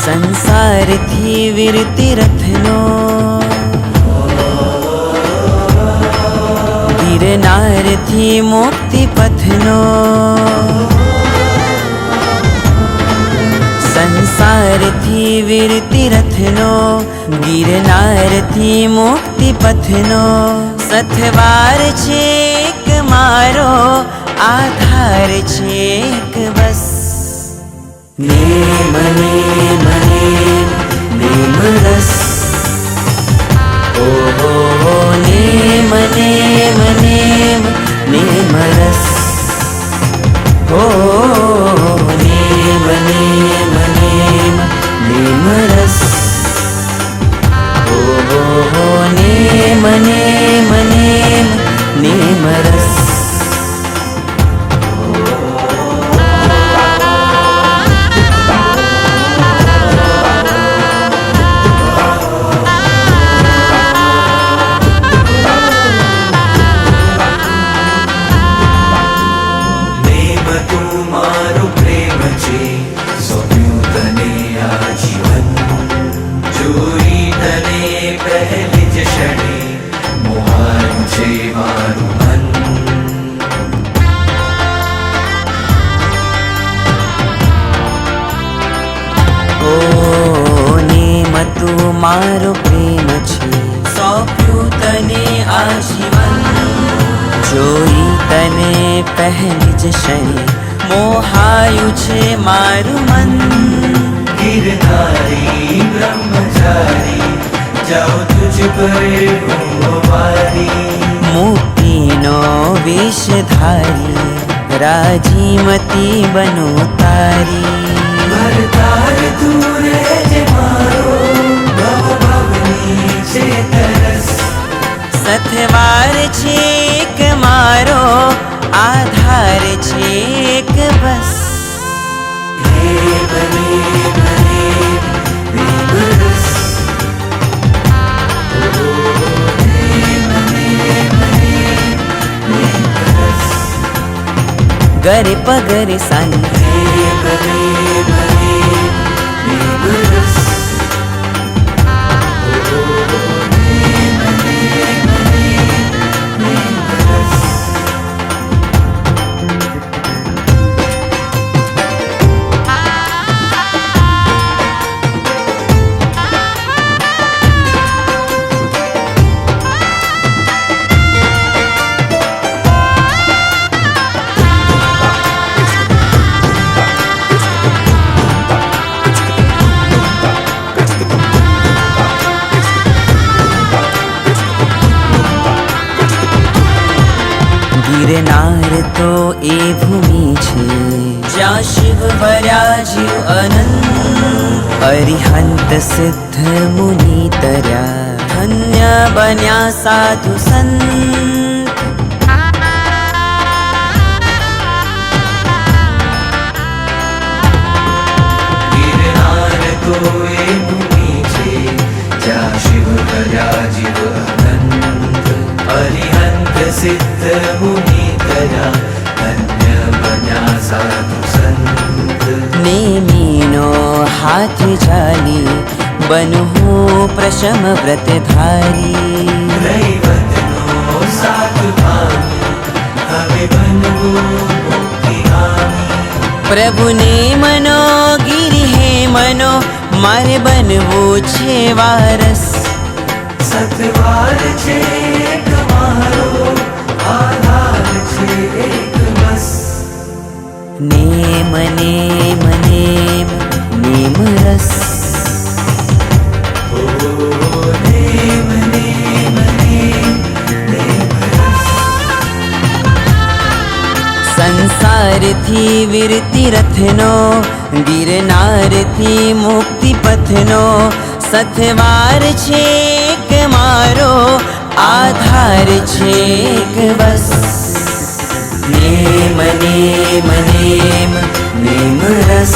સંસારથી વિરતિ રથનો ગિરનારથી મુક્તિ પથનો સંસારથી વિરતિ રથનો ગિરનારથી મુક્તિ પથનો સથવાર છે એક મારો આધાર છે એક બસ નેમ નેમ નેમ નેમ રસ ઓહો નેમ નેમ નેમ નેમ રસ ઓ નેમ નેમ નેમ નેમ રસ ઓહો નેમ નેમ નેમ નેમ રસ મારો પ્રેમ છે સોંપ્યું તને આજીવન જોઈ તને પહેલી જ ક્ષણે મોહાયું છે મારું મન गिरधारी ब्रह्मचारी जाओ तुझ पर मारी મુક્તિનો વેશધારી રાજીમતી બનો તારી भरतार तू रे मारो भव भवनी છે તરસ સથવાર છે એક મારો આધાર છે એક બસ હે બને બને વિમરસ ગરે પગરે સાની હે બને બને વિમરસ ગિરનાર તો એ ભૂમિ છે જ્યાં શિવ વરાજ્યું અનંત અરિહંત સિદ્ધ મુનિ તર્યા ધન્ય બન્યા સાધુ સંત गिरनार तो ए भूमि છે જ્યાં શિવ વરાજીવ અનંત અરિહંત સિદ્ધ મુનિ તર્યા ધન્ય બન્યા સાધુ સંત નેમીનો હાથ જાલી બનુ હું પ્રશમ વ્રતધારી દૈવતનો સાથ પામી હવે બનવું મુક્તિગામી પ્રભુને મનો ગિરિ હે મનો મારે બનવું છે વારસ સતવાર છે એક મારો આધાર છે એક બસ નેમ નેમ નેમ નેમ રસ ઓ નેમ નેમ નેમ નેમ રસ સંસારથી વિરતિ રથનો ગિરનારથી મુક્તિ પથનો સથવાર છે એક મારો આધાર છે એક બસ नेम नेम नेम नेम रस